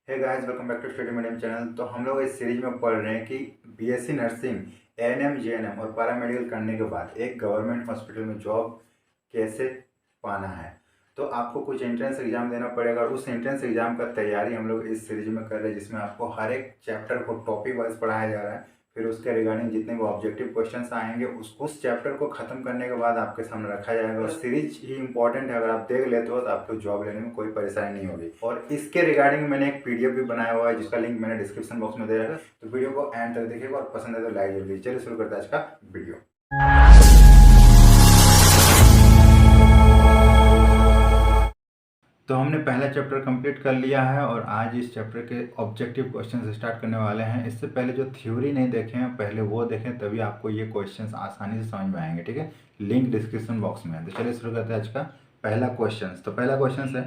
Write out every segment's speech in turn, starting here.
Hey guys, welcome back to study medium channel. तो हम लोग इस सीरीज में पढ़ रहे हैं कि बीएससी नर्सिंग, एएनएम, जीएनएम और पैरामेडिकल करने के बाद एक गवर्नमेंट हॉस्पिटल में जॉब कैसे पाना है। तो आपको कुछ एंट्रेंस एग्जाम देना पड़ेगा और उस एंट्रेंस एग्जाम का तैयारी हम लोग इस सीरीज में कर रहे हैं, जिसमें आपको हर एक चैप्टर को टॉपिक वाइज पढ़ाया जा रहा है। फिर उसके रिगार्डिंग जितने भी ऑब्जेक्टिव क्वेश्चंस आएंगे उस चैप्टर को खत्म करने के बाद आपके सामने रखा जाएगा। और सीरीज ही इंपॉर्टेंट है, अगर आप देख लेते हो तो आपको जॉब लेने में कोई परेशानी नहीं होगी। और इसके रिगार्डिंग मैंने एक पीडीएफ भी बनाया हुआ है, जिसका लिंक मैंने डिस्क्रिप्शन बॉक्स में दे रखा है। तो वीडियो को एंड तक देखिएगा और पसंद है तो लाइक जरूर कीजिए। चलिए शुरू करते हैं आज का वीडियो। तो हमने पहला चैप्टर कंप्लीट कर लिया है और आज इस चैप्टर के ऑब्जेक्टिव क्वेश्चंस स्टार्ट करने वाले हैं। इससे पहले जो थ्योरी नहीं देखे हैं पहले वो देखें, तभी आपको ये क्वेश्चंस आसानी से समझ में आएंगे। ठीक है, लिंक डिस्क्रिप्शन बॉक्स में है। तो चलिए शुरू करते हैं आज का पहला क्वेश्चन। तो पहला क्वेश्चन है,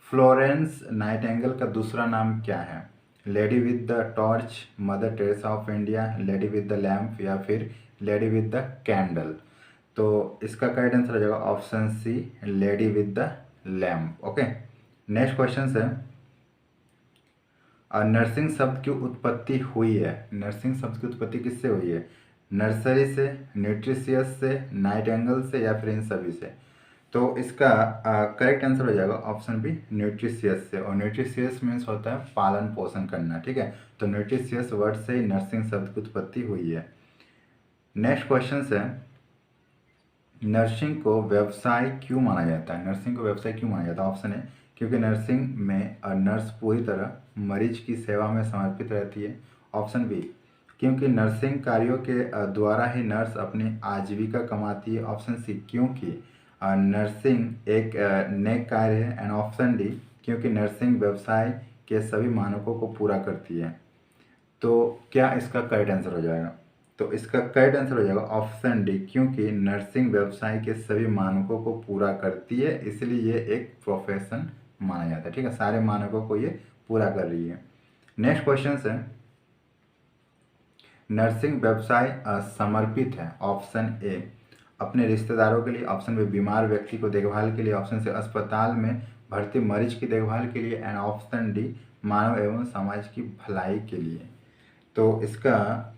फ्लोरेंस नाइटिंगेल का दूसरा नाम क्या है? Lady with the torch, mother Teresa of India, lady with the lamp या फिर लेडी विद द कैंडल। तो इसका करेक्ट आंसर हो जाएगा option C, lady with the lamp. Okay, next question है, नर्सिंग शब्द की उत्पत्ति हुई है। नर्सिंग शब्द की उत्पत्ति किससे हुई है? नर्सरी से, न्यूट्रिशियस से, नाइटिंगेल से या फिर इन सभी से। तो इसका करेक्ट आंसर हो जाएगा ऑप्शन बी, न्यूट्रिशियस से। और न्यूट्रिशियस मीन्स होता है पालन पोषण करना। ठीक है, तो न्यूट्रिशियस वर्ड से ही नर्सिंग शब्द की उत्पत्ति हुई है। नेक्स्ट क्वेश्चन है, नर्सिंग को व्यवसाय क्यों माना जाता है? नर्सिंग को व्यवसाय क्यों माना जाता है? ऑप्शन है, क्योंकि नर्सिंग में नर्स पूरी तरह मरीज की सेवा में समर्पित रहती है। ऑप्शन बी, क्योंकि नर्सिंग कार्यों के द्वारा ही नर्स अपनी आजीविका कमाती है। ऑप्शन सी, क्योंकि नर्सिंग एक नेक कार्य है। एंड ऑप्शन डी, क्योंकि नर्सिंग व्यवसाय के सभी मानकों को पूरा करती है। तो क्या इसका करेक्ट आंसर हो जाएगा? तो इसका करेक्ट आंसर हो जाएगा ऑप्शन डी, क्योंकि नर्सिंग व्यवसाय के सभी मानकों को पूरा करती है, इसलिए ये एक प्रोफेशन माना जाता है। ठीक है, सारे मानकों को ये पूरा कर रही है। नेक्स्ट क्वेश्चन है, नर्सिंग व्यवसाय समर्पित है। ऑप्शन ए, अपने रिश्तेदारों के लिए। ऑप्शन बी, बीमार व्यक्ति को देखभाल के लिए। ऑप्शन सी, अस्पताल में भर्ती मरीज की देखभाल के लिए। एंड ऑप्शन डी, मानव एवं समाज की भलाई के लिए। तो इसका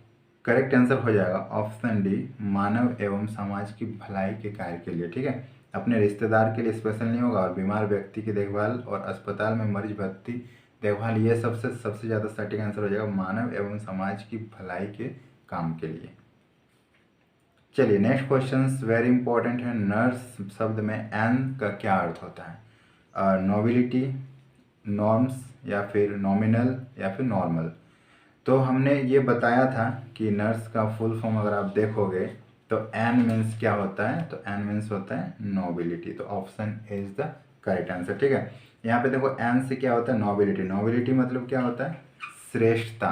करेक्ट आंसर हो जाएगा ऑप्शन डी, मानव एवं समाज की भलाई के कार्य के लिए। ठीक है, अपने रिश्तेदार के लिए स्पेशल नहीं होगा, और बीमार व्यक्ति की देखभाल और अस्पताल में मरीज भर्ती देखभाल, ये सबसे ज़्यादा सटीक आंसर हो जाएगा मानव एवं समाज की भलाई के काम के लिए। चलिए नेक्स्ट क्वेश्चन वेरी इंपॉर्टेंट है। नर्स शब्द में एन का क्या अर्थ होता है? नोबिलिटी, नॉर्म्स या फिर नॉमिनल या फिर नॉर्मल। तो हमने ये बताया था कि नर्स का फुल फॉर्म अगर आप देखोगे तो एन मीन्स क्या होता है? तो एन मीन्स होता है नोबिलिटी। तो option A is the correct answer. ठीक है, यहाँ पे देखो एन से क्या होता है? नोबिलिटी। नोबिलिटी मतलब क्या होता है? श्रेष्ठता।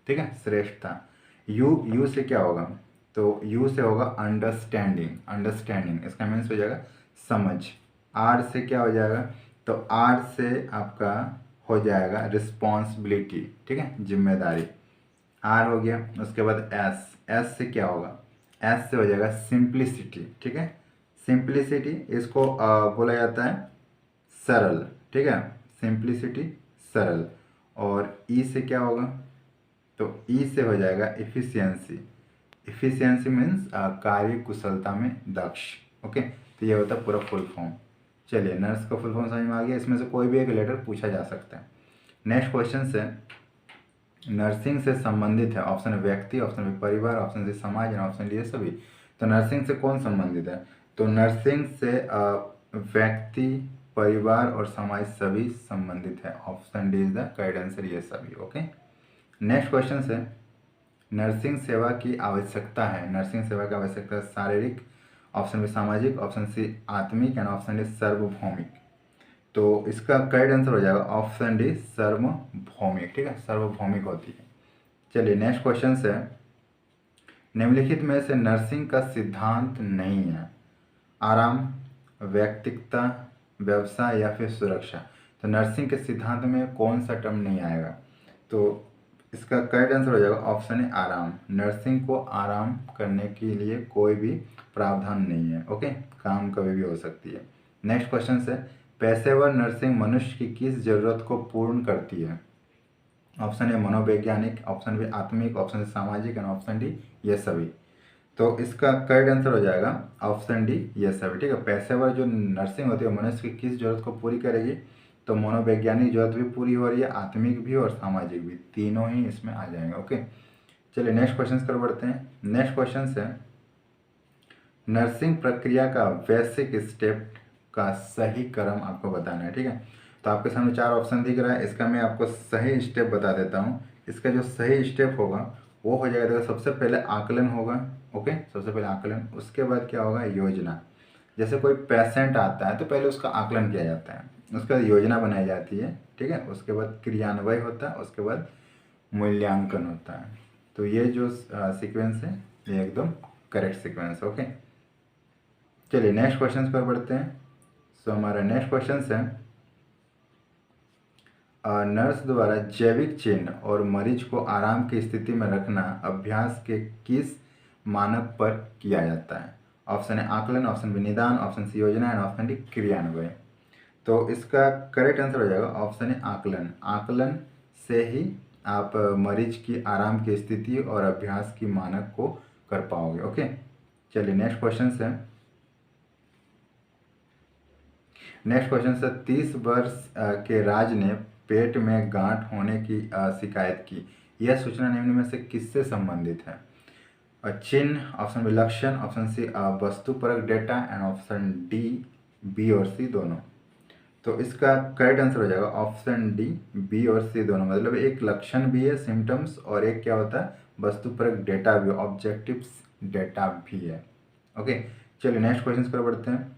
ठीक है, श्रेष्ठता। यू से क्या होगा? तो यू से होगा अंडरस्टैंडिंग। अंडरस्टैंडिंग इसका मीन्स हो जाएगा समझ। आर से क्या हो जाएगा? तो आर से आपका हो जाएगा रिस्पॉन्सिबिलिटी। ठीक है, जिम्मेदारी। आर हो गया। उसके बाद एस, एस से क्या होगा? एस से हो जाएगा सिंप्लिसिटी। ठीक है, सिंप्लिसिटी इसको बोला जाता है सरल। ठीक है, सिंप्लिसिटी सरल। और ई से क्या होगा? तो ई से हो जाएगा इफिशियंसी। इफिशियंसी मीन्स कार्य कुशलता में दक्ष। ओके, तो ये होता है पूरा फुल फॉर्म। चलिए, नर्स का फुल फॉर्म समझ में आ गया। इसमें से कोई भी एक लेटर पूछा जा सकता है। नेक्स्ट क्वेश्चन से, नर्सिंग से संबंधित है। ऑप्शन है व्यक्ति, ऑप्शन बी परिवार, ऑप्शन सी समाज और ऑप्शन डी सभी। तो नर्सिंग से कौन संबंधित है? तो नर्सिंग से व्यक्ति, परिवार और समाज सभी संबंधित है। Option D is the correct answer, ये सभी। ओके, नेक्स्ट क्वेश्चन से, नर्सिंग सेवा की आवश्यकता है। नर्सिंग सेवा की आवश्यकता शारीरिक, ऑप्शन बी सामाजिक, ऑप्शन सी आत्मिक एंड ऑप्शन डी सार्वभौमिक। तो इसका करेक्ट आंसर हो जाएगा ऑप्शन डी सार्वभौमिक। ठीक है, सार्वभौमिक होती है। चलिए नेक्स्ट क्वेश्चन है, निम्नलिखित में से नर्सिंग का सिद्धांत नहीं है। आराम, व्यक्तिगता, व्यवसाय या फिर सुरक्षा। तो नर्सिंग के सिद्धांत में कौन सा टर्म नहीं आएगा? तो इसका करेक्ट आंसर हो जाएगा ऑप्शन है आराम। नर्सिंग को आराम करने के लिए कोई भी प्रावधान नहीं है। ओके, काम कभी भी हो सकती है। नेक्स्ट क्वेश्चन है, पेशेवर नर्सिंग मनुष्य की किस जरूरत को पूर्ण करती है? ऑप्शन ए मनोवैज्ञानिक, ऑप्शन बी आत्मिक, ऑप्शन सी सामाजिक एंड ऑप्शन डी ये सभी। तो इसका करेक्ट आंसर हो जाएगा ऑप्शन डी ये सभी। ठीक है, पेशेवर जो नर्सिंग होती है मनुष्य की किस जरूरत को पूरी करेगी, तो मनोवैज्ञानिक जरूरत भी पूरी हो रही है, आत्मिक भी और सामाजिक भी, तीनों ही इसमें आ जाएंगे। ओके, चलिए नेक्स्ट क्वेश्चन कर बढ़ते हैं। नेक्स्ट क्वेश्चन है नर्सिंग प्रक्रिया का बेसिक स्टेप का सही क्रम आपको बताना है। ठीक है, तो आपके सामने 4 ऑप्शन दिख रहा है, इसका मैं आपको सही स्टेप बता देता हूँ। इसका जो सही स्टेप होगा वो हो जाएगा, देखो सबसे पहले आकलन होगा। ओके, सबसे पहले आकलन, उसके बाद क्या होगा योजना। जैसे कोई पेशेंट आता है तो पहले उसका आकलन किया जाता है, उसके बाद योजना बनाई जाती है। ठीक है, उसके बाद क्रियान्वयन होता है, उसके बाद मूल्यांकन होता है। तो ये जो सीक्वेंस है ये एकदम करेक्ट सीक्वेंस है। ओके, चलिए नेक्स्ट क्वेश्चन पर बढ़ते हैं। सो हमारा नेक्स्ट क्वेश्चन है नर्स द्वारा जैविक चिन्ह और मरीज को आराम की स्थिति में रखना अभ्यास के किस मानक पर किया जाता है। ऑप्शन है आकलन, ऑप्शन बी निदान, ऑप्शन सी योजना एंड ऑप्शन डी क्रियान्वयन। तो इसका करेक्ट आंसर हो जाएगा ऑप्शन है आकलन। आकलन से ही आप मरीज की आराम की स्थिति और अभ्यास की मानक को कर पाओगे। ओके, चलिए नेक्स्ट क्वेश्चन है। नेक्स्ट क्वेश्चन है 30 वर्ष के राज ने पेट में गांठ होने की शिकायत की, यह सूचना निम्न में से किससे संबंधित है। चिन्ह, ऑप्शन बी लक्षण, ऑप्शन सी वस्तुपरक data and option D B और सी दोनों। तो इसका करेक्ट आंसर हो जाएगा ऑप्शन डी बी और सी दोनों। मतलब एक लक्षण भी है सिम्टम्स और एक क्या होता है वस्तुपरक डेटा भी, ऑब्जेक्टिव्स डेटा भी है। ओके, चलिए नेक्स्ट क्वेश्चन पर बढ़ते हैं।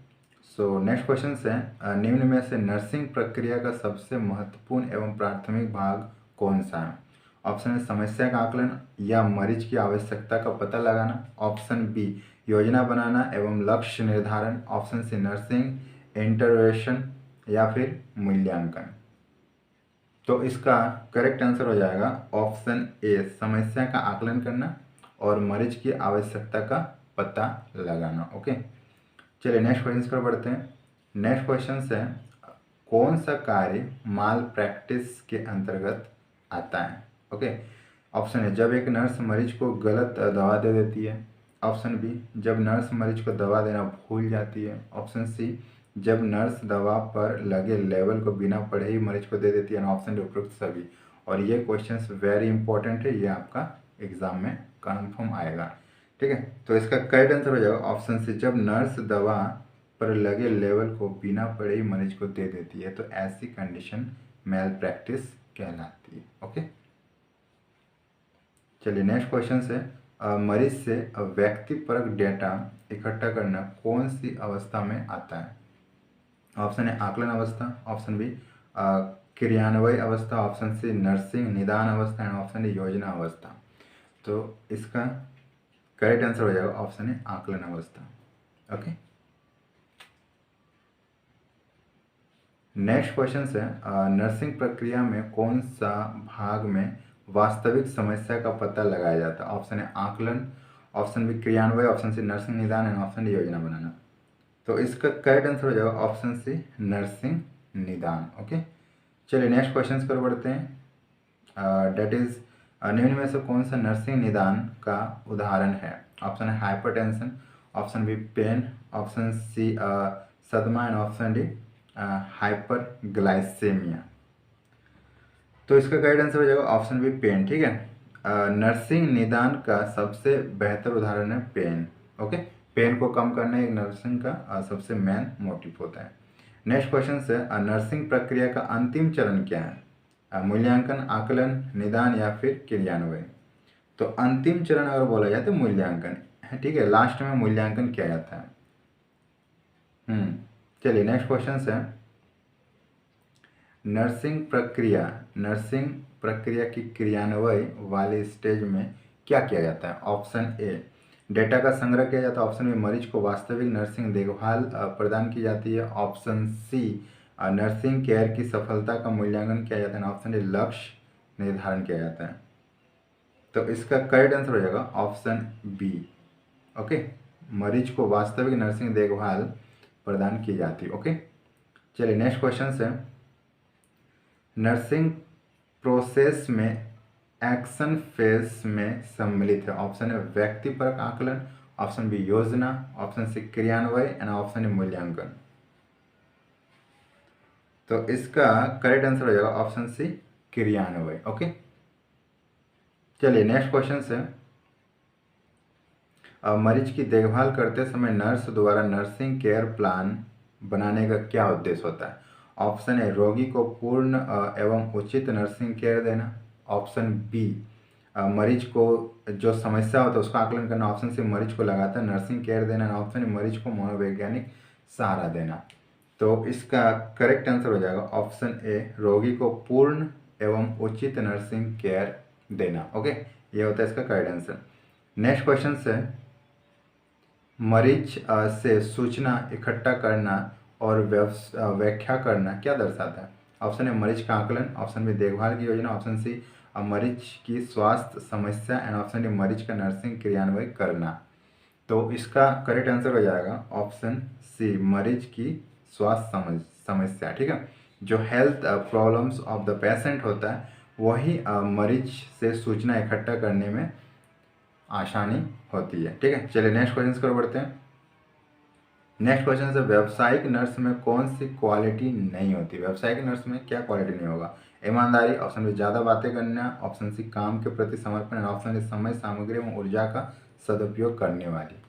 सो नेक्स्ट क्वेश्चन है निम्न में से नर्सिंग प्रक्रिया का सबसे महत्वपूर्ण एवं प्राथमिक भाग कौन सा है। ऑप्शन है समस्या का आकलन या मरीज की आवश्यकता का पता लगाना, ऑप्शन बी योजना बनाना एवं लक्ष्य निर्धारण, ऑप्शन सी नर्सिंग इंटरवेंशन या फिर मूल्यांकन। तो इसका करेक्ट आंसर हो जाएगा ऑप्शन ए समस्या का आकलन करना और मरीज की आवश्यकता का पता लगाना। ओके, चलिए नेक्स्ट क्वेश्चन पर बढ़ते हैं। नेक्स्ट क्वेश्चन है कौन सा कार्य माल प्रैक्टिस के अंतर्गत आता है। ओके, ऑप्शन है जब एक नर्स मरीज को गलत दवा दे देती है, ऑप्शन बी जब नर्स मरीज को दवा देना भूल जाती है, ऑप्शन सी जब नर्स दवा पर लगे लेवल को बिना पढ़े ही मरीज को दे देती है, ऑप्शन डी उपरोक्त सभी। और ये क्वेश्चंस वेरी इंपॉर्टेंट है, ये आपका एग्जाम में कन्फर्म आएगा। ठीक है, तो इसका करेक्ट आंसर हो जाएगा ऑप्शन सी जब नर्स दवा पर लगे लेवल को बिना पढ़े ही मरीज को दे देती है, तो ऐसी कंडीशन मेल प्रैक्टिस कहलाती है। ओके, चलिए नेक्स्ट क्वेश्चन से मरीज से व्यक्तिपरक डेटा इकट्ठा करना कौन सी अवस्था में आता है। ऑप्शन है आकलन अवस्था, ऑप्शन बी क्रियान्वयन अवस्था, ऑप्शन सी नर्सिंग निदान अवस्था एंड ऑप्शन डी योजना अवस्था। तो इसका करेक्ट आंसर हो जाएगा ऑप्शन है आकलन अवस्था। ओके, नेक्स्ट क्वेश्चन है नर्सिंग प्रक्रिया में कौन सा भाग में वास्तविक समस्या का पता लगाया जाता है। ऑप्शन है आकलन, ऑप्शन बी क्रियान्वयन, ऑप्शन सी नर्सिंग निदान एंड ऑप्शन डी योजना बनाना। तो इसका करेक्ट आंसर हो जाएगा ऑप्शन सी नर्सिंग निदान। ओके, चलिए नेक्स्ट क्वेश्चन पर बढ़ते हैं। डेट इज निम्न में से कौन सा नर्सिंग निदान का उदाहरण है। ऑप्शन है hypertension, option B pain, option C सदमा एंड ऑप्शन डी हाइपरग्लाइसेमिया। तो इसका करेक्ट आंसर हो जाएगा ऑप्शन बी पेन। ठीक है, नर्सिंग निदान का सबसे बेहतर उदाहरण है पेन। ओके, पेन को कम करना एक नर्सिंग का सबसे मेन मोटिव होता है। नेक्स्ट क्वेश्चन से नर्सिंग प्रक्रिया का अंतिम चरण क्या है। मूल्यांकन, आकलन, निदान या फिर क्रियान्वयन। तो अंतिम चरण अगर बोला जाए तो मूल्यांकन है। ठीक है, लास्ट में मूल्यांकन किया जाता है। चलिए नेक्स्ट क्वेश्चन है नर्सिंग प्रक्रिया की क्रियान्वयन वाले स्टेज में क्या किया जाता है। ऑप्शन ए डेटा का संग्रह किया जाता है, ऑप्शन बी मरीज को वास्तविक नर्सिंग देखभाल प्रदान की जाती है, ऑप्शन सी नर्सिंग केयर की सफलता का मूल्यांकन किया जाता है, ऑप्शन डी लक्ष्य निर्धारण किया जाता है। तो इसका करेक्ट आंसर हो जाएगा ऑप्शन बी। ओके, मरीज को वास्तविक नर्सिंग देखभाल प्रदान की जाती है। ओके, चलिए नेक्स्ट क्वेश्चन है नर्सिंग प्रोसेस में एक्शन फेज में सम्मिलित है? ऑप्शन है व्यक्तिपरक आकलन, ऑप्शन बी योजना, ऑप्शन सी क्रियान्वयन एंड ऑप्शन ए मूल्यांकन। तो इसका करेक्ट आंसर हो जाएगा ऑप्शन सी क्रियान्वयन। ओके, चलिए नेक्स्ट क्वेश्चन से। मरीज की देखभाल करते समय नर्स द्वारा नर्सिंग केयर प्लान बनाने का क्या उद्देश्य होता है? ऑप्शन ए रोगी को पूर्ण एवं उचित नर्सिंग केयर देना, ऑप्शन बी मरीज को जो समस्या होता है उसका आकलन करना, ऑप्शन सी मरीज को लगातार नर्सिंग केयर देना, ऑप्शन ए मरीज को मनोवैज्ञानिक सहारा देना। तो इसका करेक्ट आंसर हो जाएगा ऑप्शन ए रोगी को पूर्ण एवं उचित नर्सिंग केयर देना। ओके, ये होता है इसका करेक्ट आंसर। नेक्स्ट क्वेश्चन से, मरीज से सूचना इकट्ठा करना और व्याख्या करना क्या दर्शाता है? ऑप्शन ए मरीज का आकलन, ऑप्शन बी देखभाल की योजना, ऑप्शन सी मरीज की स्वास्थ्य समस्या एंड ऑप्शन डी मरीज का नर्सिंग क्रियान्वयन करना। तो इसका करेक्ट आंसर हो जाएगा ऑप्शन सी मरीज की स्वास्थ्य समस्या। ठीक है, जो health problems of the patient होता है वही मरीज से सूचना इकट्ठा करने में आसानी होती है। ठीक है, चलिए नेक्स्ट क्वेश्चन की ओर बढ़ते हैं। नेक्स्ट क्वेश्चन से, व्यावसायिक नर्स में कौन सी क्वालिटी नहीं होती? व्यावसायिक नर्स में क्या क्वालिटी नहीं होगा? ईमानदारी, ऑप्शन बी ज़्यादा बातें करना, ऑप्शन सी काम के प्रति समर्पण, ऑप्शन डी समय सामग्री एवं ऊर्जा का सदुपयोग करने वाली।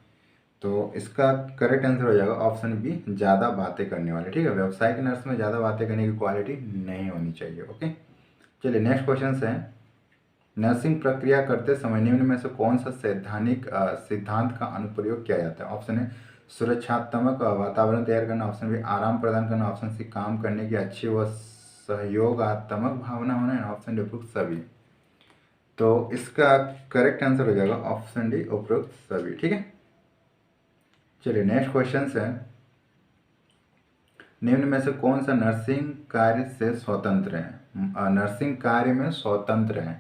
तो इसका करेक्ट आंसर हो जाएगा ऑप्शन बी ज़्यादा बातें करने वाले। ठीक है, व्यावसायिक नर्स में ज़्यादा बातें करने की क्वालिटी नहीं होनी चाहिए। ओके, चलिए नेक्स्ट क्वेश्चन है, नर्सिंग प्रक्रिया करते समय निम्न में से कौन सा सैद्धांतिक सिद्धांत का अनुप्रयोग किया जाता है? ऑप्शन है सुरक्षात्मक वातावरण तैयार करना, ऑप्शन बी आराम प्रदान करना, ऑप्शन सी काम करने की अच्छी व सहयोगात्मक भावना होना है, ऑप्शन डी उपरोक्त सभी। तो इसका करेक्ट आंसर हो जाएगा ऑप्शन डी उपरोक्त सभी। ठीक है, चलिए नेक्स्ट क्वेश्चन है, निम्न में से कौन सा नर्सिंग कार्य से स्वतंत्र है? नर्सिंग कार्य में स्वतंत्र है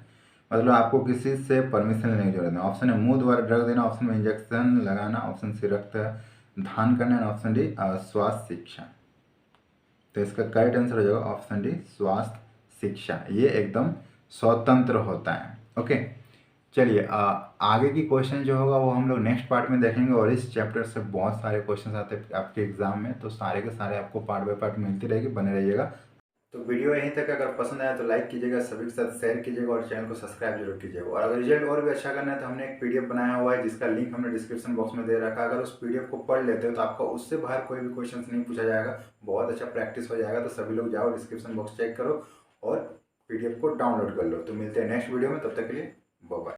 मतलब आपको किसी से परमिशन लेने की जरूरत है। ऑप्शन है मुंह द्वारा ड्रग देना, ऑप्शन में इंजेक्शन लगाना, ऑप्शन सी रक्त दान करना, ऑप्शन डी स्वास्थ्य शिक्षा। तो इसका करेक्ट आंसर हो जाएगा ऑप्शन डी स्वास्थ्य शिक्षा। ये एकदम स्वतंत्र होता है। ओके, चलिए आगे की क्वेश्चन जो होगा वो हम लोग नेक्स्ट पार्ट में देखेंगे और इस चैप्टर से बहुत सारे क्वेश्चन आते हैं आपके एग्जाम में, तो सारे के सारे आपको पार्ट बाय पार्ट मिलती रहेगी, बने रहिएगा। तो वीडियो यहीं तक, अगर पसंद आया तो लाइक कीजिएगा, सभी के साथ शेयर कीजिएगा और चैनल को सब्सक्राइब जरूर कीजिएगा। और अगर रिजल्ट और भी अच्छा करना है तो हमने एक पीडीएफ बनाया हुआ है जिसका लिंक हमने डिस्क्रिप्शन बॉक्स में दे रखा है। अगर उस पीडीएफ को पढ़ लेते हो तो आपका उससे बाहर कोई भी क्वेश्चन नहीं पूछा जाएगा, बहुत अच्छा प्रैक्टिस हो जाएगा। तो सभी लोग जाओ डिस्क्रिप्शन बॉक्स चेक करो और पीडीएफ को डाउनलोड कर लो। तो मिलते हैं नेक्स्ट वीडियो में, तब तक के लिए बाय बाय।